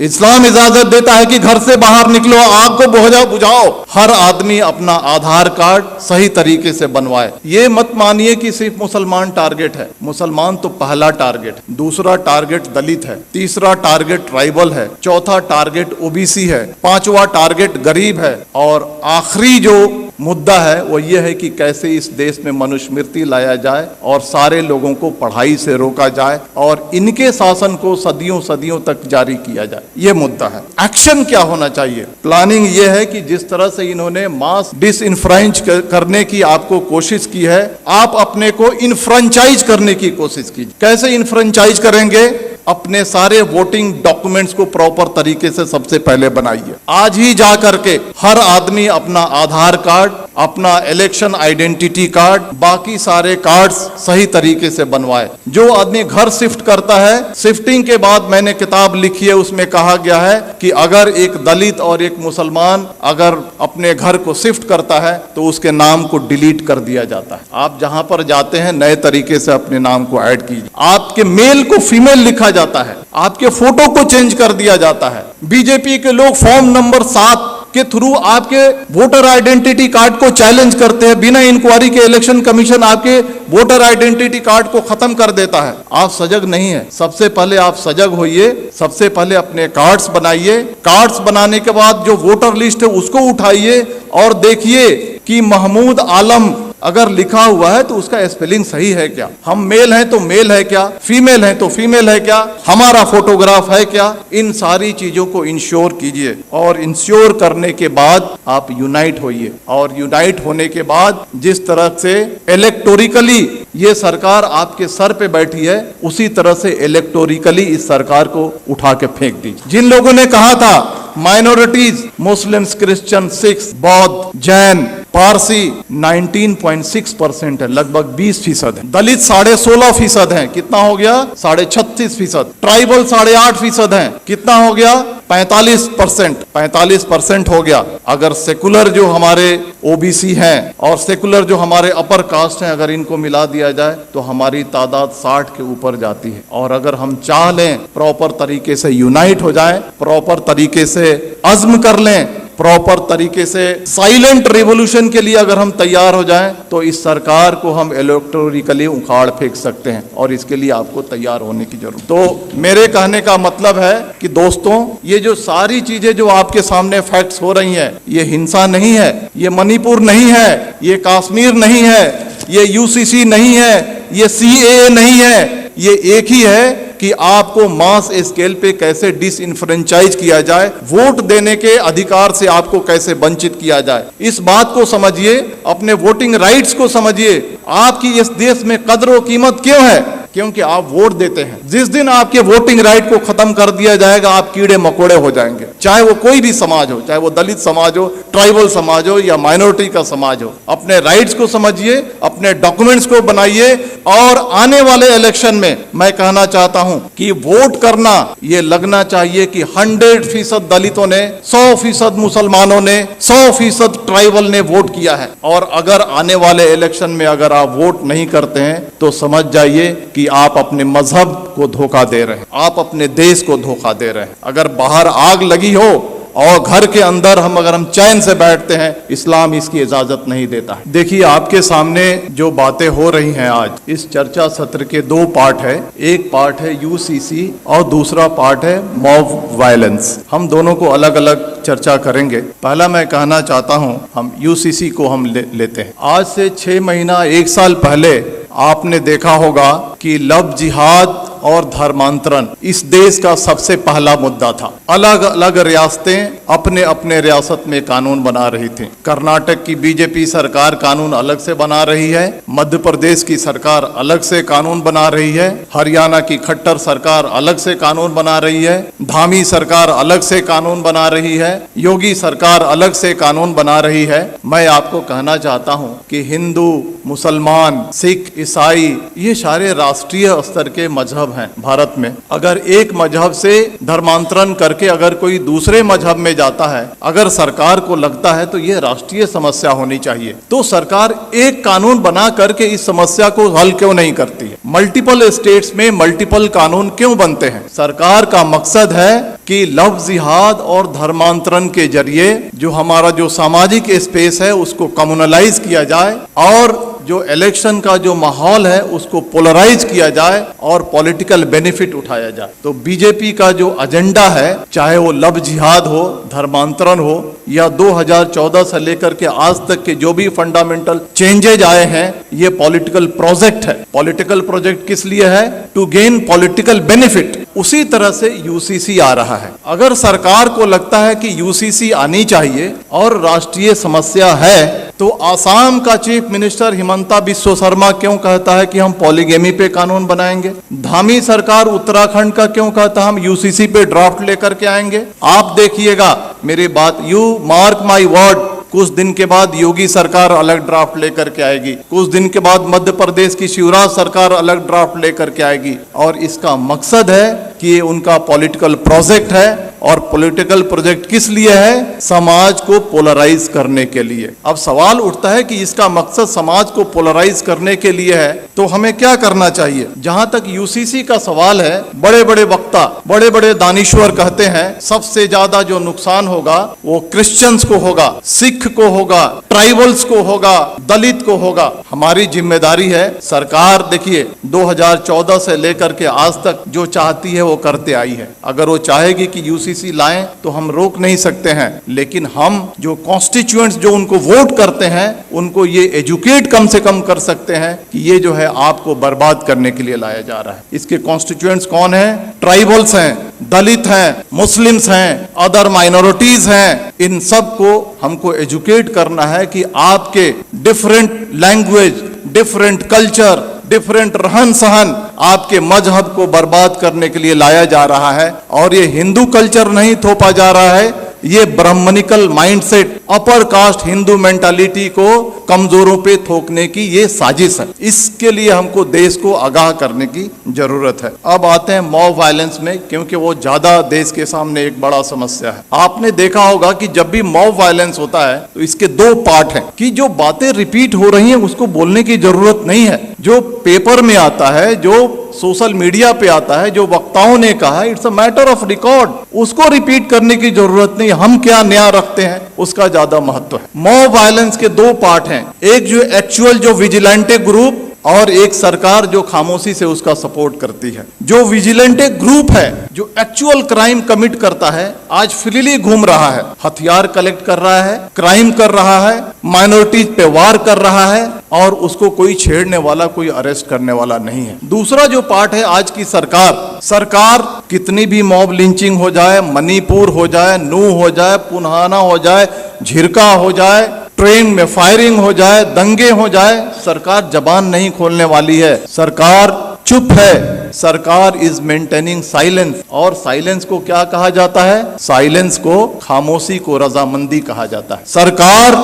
इस्लाम इजाजत देता है कि घर से बाहर निकलो, आग को बुझाओ, हर आदमी अपना आधार कार्ड सही तरीके से बनवाए। ये मत मानिए कि सिर्फ मुसलमान टारगेट है। मुसलमान तो पहला टारगेट, दूसरा टारगेट दलित है, तीसरा टारगेट ट्राइबल है, चौथा टारगेट ओबीसी है, पांचवा टारगेट गरीब है, और आखिरी जो मुद्दा है वो ये है कि कैसे इस देश में मनुस्मृति लाया जाए और सारे लोगों को पढ़ाई से रोका जाए और इनके शासन को सदियों सदियों तक जारी किया जाए। ये मुद्दा है। एक्शन क्या होना चाहिए? प्लानिंग ये है कि जिस तरह से इन्होंने मास डिसइंफ्रेंच करने की आपको कोशिश की है, आप अपने को इनफ्रेंचाइज करने की कोशिश कीजिए। कैसे इनफ्रेंचाइज करेंगे? अपने सारे वोटिंग डॉक्यूमेंट्स को प्रॉपर तरीके से सबसे पहले बनाइए। आज ही जा करके हर आदमी अपना आधार कार्ड, अपना इलेक्शन आइडेंटिटी कार्ड, बाकी सारे कार्ड्स सही तरीके से बनवाए। जो आदमी घर शिफ्ट करता है, शिफ्टिंग के बाद मैंने किताब लिखी है, उसमें कहा गया है कि अगर एक दलित और एक मुसलमान अगर अपने घर को शिफ्ट करता है तो उसके नाम को डिलीट कर दिया जाता है। आप जहां पर जाते हैं नए तरीके से अपने नाम को ऐड कीजिए। आपके मेल को फीमेल लिखा जाता है, आपके फोटो को चेंज कर दिया जाता है। बीजेपी के लोग फॉर्म नंबर 7 के थ्रू आपके वोटर आइडेंटिटी कार्ड को चैलेंज करते हैं। बिना इंक्वायरी के इलेक्शन कमीशन आपके वोटर आइडेंटिटी कार्ड को खत्म कर देता है। आप सजग नहीं है। सबसे पहले आप सजग होइए, सबसे पहले अपने कार्ड्स बनाइए। कार्ड्स बनाने के बाद जो वोटर लिस्ट है उसको उठाइए और देखिए कि महमूद आलम अगर लिखा हुआ है तो उसका स्पेलिंग सही है क्या? हम मेल हैं तो मेल है क्या? फीमेल हैं तो फीमेल है क्या? हमारा फोटोग्राफ है क्या? इन सारी चीजों को इंश्योर कीजिए और इंश्योर करने के बाद आप यूनाइट होइए। और यूनाइट होने के बाद जिस तरह से इलेक्टोरिकली ये सरकार आपके सर पे बैठी है, उसी तरह से इलेक्टोरिकली इस सरकार को उठा के फेंक दीजिए। जिन लोगों ने कहा था माइनॉरिटीज, मुस्लिम्स, क्रिश्चियन, सिख, बौद्ध, जैन, पारसी 19.6% है, लगभग 20% है। दलित 16.5% है, कितना हो गया? 36.5%। ट्राइबल 8.5% है, कितना हो गया? 45% हो गया। अगर सेकुलर जो हमारे ओबीसी हैं और सेकुलर जो हमारे अपर कास्ट हैं, अगर इनको मिला दिया जाए तो हमारी तादाद 60 के ऊपर जाती है। और अगर हम चाह लें प्रॉपर तरीके से यूनाइट हो जाएं, प्रॉपर तरीके से अज़्म कर लें, प्रॉपर तरीके से साइलेंट रिवॉल्यूशन के लिए अगर हम तैयार हो जाएं तो इस सरकार को हम इलेक्टोरिकली उखाड़ फेंक सकते हैं। और इसके लिए आपको तैयार होने की जरूरत। तो मेरे कहने का मतलब है कि दोस्तों, ये जो सारी चीजें जो आपके सामने फैक्ट्स हो रही हैं, ये हिंसा नहीं है, ये मणिपुर नहीं है, ये कश्मीर नहीं है, ये यूसीसी नहीं है, ये सीएए नहीं है। ये एक ही है कि आपको मास स्केल पे कैसे डिसइंफ्रेंचाइज किया जाए, वोट देने के अधिकार से आपको कैसे वंचित किया जाए। इस बात को समझिए, अपने वोटिंग राइट्स को समझिए। आपकी इस देश में कद्र और कीमत क्यों है? क्योंकि आप वोट देते हैं। जिस दिन आपके वोटिंग राइट को खत्म कर दिया जाएगा, आप कीड़े मकोड़े हो जाएंगे। चाहे वो कोई भी समाज हो, चाहे वो दलित समाज हो, ट्राइबल समाज हो या माइनॉरिटी का समाज हो। अपने राइट्स को समझिए, अपने डॉक्यूमेंट्स को बनाइए और आने वाले इलेक्शन में मैं कहना चाहता हूं कि वोट करना ये लगना चाहिए कि 100% दलितों ने, 100% मुसलमानों ने, 100% ट्राइबल ने वोट किया है। और अगर आने वाले इलेक्शन में अगर आप वोट नहीं करते हैं तो समझ जाइए कि आप अपने मजहब को धोखा दे रहे हैं, आप अपने देश को धोखा दे रहे हैं। अगर बाहर आग लगी हो और घर के अंदर अगर हम चैन से बैठते हैं, इस्लाम इसकी इजाजत नहीं देता है। देखिए, आपके सामने जो बातें हो रही हैं आज, इस चर्चा सत्र के 2 पार्ट है। एक पार्ट है यूसीसी और दूसरा पार्ट है मॉब वायलेंस। हम दोनों को अलग अलग चर्चा करेंगे। पहला मैं कहना चाहता हूं, हम यूसीसी को हम लेते हैं। आज से 6 महीना 1 साल पहले आपने देखा होगा कि लव जिहाद और धर्मांतरण इस देश का सबसे पहला मुद्दा था। अलग अलग रियासतें अपने अपने रियासत में कानून बना रही थी। कर्नाटक की बीजेपी सरकार कानून अलग से बना रही है, मध्य प्रदेश की सरकार अलग से कानून बना रही है, हरियाणा की खट्टर सरकार अलग से कानून बना रही है, धामी सरकार अलग से कानून बना रही है, योगी सरकार अलग से कानून बना रही है। मैं आपको कहना चाहता हूं कि हिंदू, मुसलमान, सिख, ईसाई, ये सारे राष्ट्रीय स्तर के मजहब हैं भारत में। अगर एक मजहब से धर्मांतरण करके अगर कोई दूसरे मजहब में जाता है, अगर सरकार को लगता है तो ये राष्ट्रीय समस्या होनी चाहिए, तो सरकार एक कानून बना करके इस समस्या को हल क्यों नहीं करती है? मल्टीपल स्टेट्स में मल्टीपल कानून क्यों बनते हैं? सरकार का मकसद है कि लव जिहाद और धर्मांतरण के जरिए जो हमारा जो सामाजिक स्पेस है उसको कम्युनलाइज किया जाए और जो इलेक्शन का जो माहौल है उसको पोलराइज किया जाए और पॉलिटिकल बेनिफिट उठाया जाए। तो बीजेपी का जो एजेंडा है, चाहे वो लव जिहाद हो, धर्मांतरण हो, या 2014 से लेकर के आज तक के जो भी फंडामेंटल चेंजेज आए हैं, ये पॉलिटिकल प्रोजेक्ट है। पॉलिटिकल प्रोजेक्ट किस लिए है? To gain political benefit. उसी तरह से यूसीसी आ रहा है। अगर सरकार को लगता है कि यूसीसी आनी चाहिए और राष्ट्रीय समस्या है, तो आसाम का चीफ मिनिस्टर हिमंता बिस्वा शर्मा क्यों कहता है कि हम पॉलीगेमी पे कानून बनाएंगे? धामी सरकार उत्तराखंड का क्यों कहता है हम यूसीसी पे ड्राफ्ट लेकर के आएंगे? आप देखिएगा मेरी बात, यू मार्क माई वर्ड, कुछ दिन के बाद योगी सरकार अलग ड्राफ्ट लेकर के आएगी, कुछ दिन के बाद मध्य प्रदेश की शिवराज सरकार अलग ड्राफ्ट लेकर के आएगी, और इसका मकसद है कि ये उनका पॉलिटिकल प्रोजेक्ट है। और पॉलिटिकल प्रोजेक्ट किस लिए है? समाज को पोलराइज करने के लिए। अब सवाल उठता है कि इसका मकसद समाज को पोलराइज करने के लिए है, तो हमें क्या करना चाहिए? जहां तक यूसीसी का सवाल है, बड़े बड़े वक्ता, बड़े बड़े दानिश्वर कहते हैं सबसे ज्यादा जो नुकसान होगा वो क्रिश्चियंस को होगा, सिख को होगा, ट्राइबल्स को होगा, दलित को होगा। हमारी जिम्मेदारी है, सरकार देखिए 2014 से लेकर के आज तक जो चाहती है वो करते आई है। अगर वो चाहेगी कि यूसीसी लाएं तो हम रोक नहीं सकते हैं, लेकिन हम जो कॉन्स्टिट्यूएंट्स जो उनको वोट करते हैं उनको ये एजुकेट कम से कम कर सकते हैं कि ये जो है आपको बर्बाद करने के लिए लाया जा रहा है। इसके कॉन्स्टिट्यूएंट्स कौन है? ट्राइबल्स हैं, दलित हैं, मुस्लिम्स हैं, अदर माइनॉरिटीज हैं। इन सब को हमको एजुकेट करना है कि आपके different language, different culture, different रहन सहन आपके मजहब को बर्बाद करने के लिए लाया जा रहा है। और ये हिंदू कल्चर नहीं थोपा जा रहा है, ये Brahmanical mindset, upper caste Hindu mentality को कमजोरों पे थोकने की ये साजिश है। इसके लिए हमको देश को आगाह करने की जरूरत है। अब आते हैं मॉब वायलेंस में, क्योंकि वो ज्यादा देश के सामने एक बड़ा समस्या है। आपने देखा होगा कि जब भी मॉब वायलेंस होता है तो इसके दो पार्ट हैं कि जो बातें रिपीट हो रही हैं उसको बोलने की जरूरत नहीं है। जो पेपर में आता है, जो सोशल मीडिया पे आता है, जो वक्ताओं ने कहा, it's a matter of record, उसको रिपीट करने की जरूरत नहीं। हम क्या नया रखते हैं उसका ज्यादा महत्व है। मॉब वायलेंस के दो पार्ट हैं, एक जो एक्चुअल जो विजिलेंटे ग्रुप और एक सरकार जो खामोशी से उसका सपोर्ट करती है। जो विजिलेंटे ग्रुप है, जो एक्चुअल क्राइम कमिट करता है, आज फ्रीली घूम रहा है, हथियार कलेक्ट कर रहा है, क्राइम कर रहा है, माइनॉरिटीज पे वार कर रहा है, और उसको कोई छेड़ने वाला, कोई अरेस्ट करने वाला नहीं है। दूसरा जो पार्ट है आज की सरकार कितनी भी मॉब लिंचिंग हो जाए, मणिपुर हो जाए, नू हो जाए, पुन्हाना हो जाए, झिरका हो जाए, ट्रेन में फायरिंग हो जाए, दंगे हो जाए, सरकार जबान नहीं खोलने वाली है। सरकार चुप है। सरकार इज मेंटेनिंग साइलेंस। और साइलेंस को क्या कहा जाता है? साइलेंस को, खामोशी को रजामंदी कहा जाता है। सरकार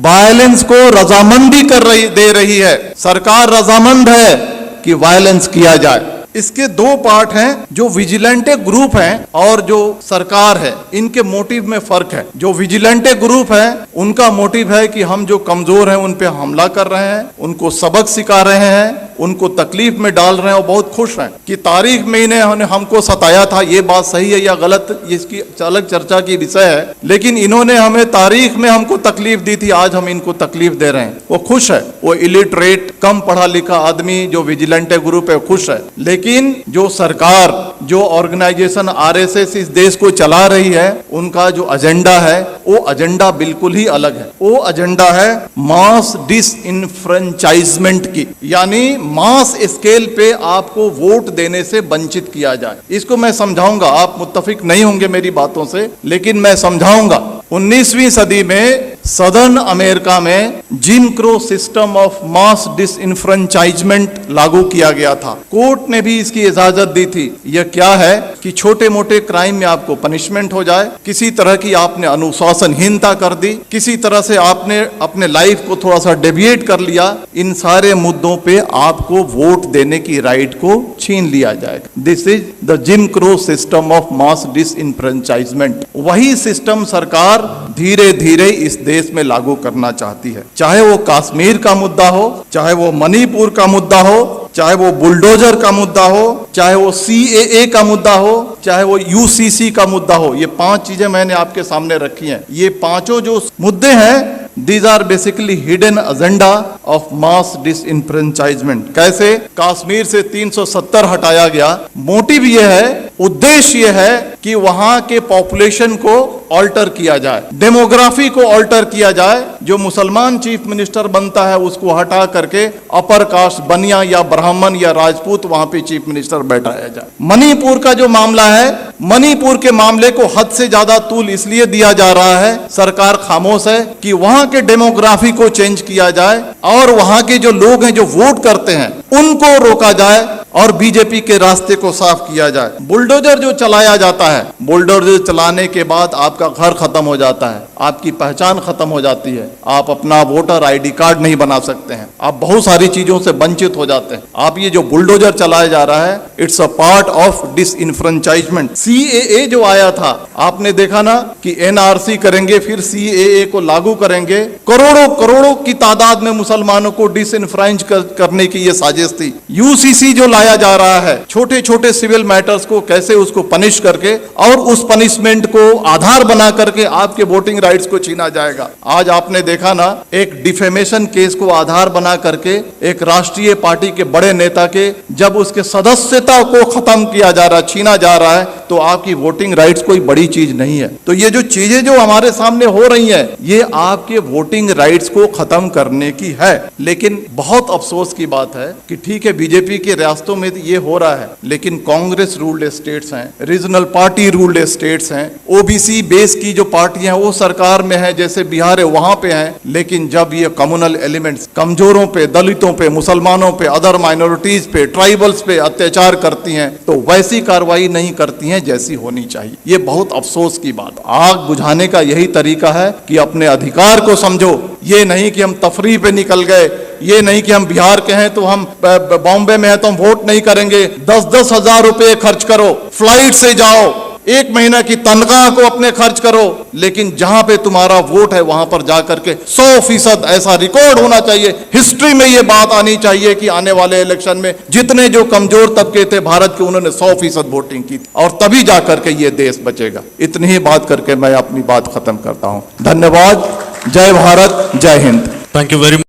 वायलेंस को रजामंदी दे रही है। सरकार रजामंद है कि वायलेंस किया जाए। इसके दो पार्ट हैं, जो विजिलेंटे ग्रुप हैं और जो सरकार है, इनके मोटिव में फर्क है। जो विजिलेंटे ग्रुप है उनका मोटिव है कि हम जो कमजोर हैं उन पे हमला कर रहे हैं, उनको सबक सिखा रहे हैं, उनको तकलीफ में डाल रहे हैं, और बहुत खुश हैं कि तारीख में इन्हें हमको सताया था। ये बात सही है या गलत, इसकी अलग चर्चा की विषय है, लेकिन इन्होंने हमें तारीख में हमको तकलीफ दी थी, आज हम इनको तकलीफ दे रहे हैं। वो खुश है, वो इलिटरेट, कम पढ़ा लिखा आदमी जो विजिलेंटे ग्रुप है खुश है। लेकिन जो सरकार, जो ऑर्गेनाइजेशन आरएसएस इस देश को चला रही है, उनका जो एजेंडा है वो एजेंडा बिल्कुल ही अलग है। वो एजेंडा है मास डिसइनफ्रेंचाइजमेंट की, यानी मास स्केल पे आपको वोट देने से वंचित किया जाए। इसको मैं समझाऊंगा, आप मुत्तफिक नहीं होंगे मेरी बातों से, लेकिन मैं समझाऊंगा। 19वीं सदी में सदर्न अमेरिका में gym crow system of mass disenfranchisement लागू किया गया था। कोर्ट ने भी इसकी इजाजत दी थी। यह क्या है कि छोटे मोटे क्राइम में आपको पनिशमेंट हो जाए, किसी तरह की आपने अनुशासनहीनता कर दी, किसी तरह से आपने अपने लाइफ को थोड़ा सा डेविएट कर लिया, इन सारे मुद्दों पे आपको वोट देने की राइट को छीन लिया जाएगा। This is the gym crow system of mass disenfranchisement. वही सिस्टम सरकार धीरे धीरे इस देश में लागू करना चाहती है। चाहे वो कश्मीर का मुद्दा हो, चाहे वो मणिपुर का मुद्दा हो, चाहे वो बुलडोजर का मुद्दा हो, चाहे वो CAA का मुद्दा हो, चाहे वो UCC का मुद्दा हो, ये 5 चीजें मैंने आपके सामने रखी हैं। ये पांचों जो मुद्दे हैं, these are basically hidden agenda of mass disenfranchisement। कैसे कश्मीर से 370 हटाया गया, मोटिव ये है, उद्देश्य ये है कि वहां के पॉपुलेशन को ऑल्टर किया जाए, डेमोग्राफी को ऑल्टर किया जाए। जो मुसलमान चीफ मिनिस्टर बनता है उसको हटा करके अपर कास्ट बनिया या ब्राह्मण या राजपूत वहां पे चीफ मिनिस्टर बैठाया जाए। मणिपुर का जो मामला है, मणिपुर के मामले को हद से ज्यादा तूल इसलिए दिया जा रहा है, सरकार खामोश है, कि वहां के डेमोग्राफी को चेंज किया जाए और वहां के जो लोग हैं जो वोट करते हैं उनको रोका जाए और बीजेपी के रास्ते को साफ किया जाए। बुलडोजर जो चलाया जाता है, बुलडोजर चलाने के बाद आपका घर खत्म हो जाता है, आपकी पहचान खत्म हो जाती है, आप अपना वोटर ID कार्ड नहीं बना सकते हैं, आप बहुत सारी चीजों से वंचित हो जाते हैं। आप ये जो बुलडोजर चलाया जा रहा है, it's a part of disenfranchisement. CAA जो आया था, आपने देखा ना कि NRC करेंगे, फिर CAA को लागू करेंगे, करोड़ों करोड़ों की तादाद में मुसलमानों को डिसइनफ्रेंच करने की ये साजिश थी। UCC जो लाया जा रहा है, छोटे छोटे सिविल मैटर्स को कैसे उसको पनिश करके और उस पनिशमेंट को आधार बना करके आपके वोटिंग राइट्स को छीना जाएगा। आज आपने देखा ना, एक डिफेमेशन केस को आधार बना करके एक राष्ट्रीय पार्टी के बड़े नेता के जब उसके सदस्यता को खत्म किया जा रहा, छीना जा रहा है, तो आपकी वोटिंग राइट्स कोई बड़ी चीज नहीं है। तो ये जो चीजें जो हमारे सामने हो रही हैं, ये आपके वोटिंग राइट्स को खत्म करने की है। लेकिन बहुत अफसोस की बात है कि ठीक है, बीजेपी के रियासतों में ये हो रहा है, लेकिन कांग्रेस रूल्ड स्टेट्स हैं, रीजनल पार्टी रूल्ड स्टेट्स हैं, OBC बेस की जो पार्टियां वो सरकार में है, जैसे बिहार है वहां पे हैं। लेकिन जब ये कम्युनल एलिमेंट्स कमजोरों पे, दलितों पे, मुसलमानों पे, अदर माइनॉरिटीज पे, ट्राइबल्स पे अत्याचार करती हैं, तो वैसी कार्रवाई नहीं करती हैं जैसी होनी चाहिए। ये बहुत अफसोस की बात। आग बुझाने का यही तरीका है कि अपने अधिकार को समझो। ये नहीं कि हम तफरीह पे निकल गए, ये नहीं कि हम बिहार के हैं तो हम बॉम्बे में हैं तो हम वोट नहीं करेंगे। 10-10 हजार रुपए खर्च करो, फ्लाइट से जाओ, 1 महीना की तनख्वाह को अपने खर्च करो, लेकिन जहां पे तुम्हारा वोट है वहां पर जाकर के 100% ऐसा रिकॉर्ड होना चाहिए, हिस्ट्री में ये बात आनी चाहिए कि आने वाले इलेक्शन में जितने जो कमजोर तबके थे भारत के, उन्होंने 100% वोटिंग की, और तभी जाकर के ये देश बचेगा। इतनी ही बात करके मैं अपनी बात खत्म करता हूं। धन्यवाद। जय भारत, जय Hind. Thank you very much.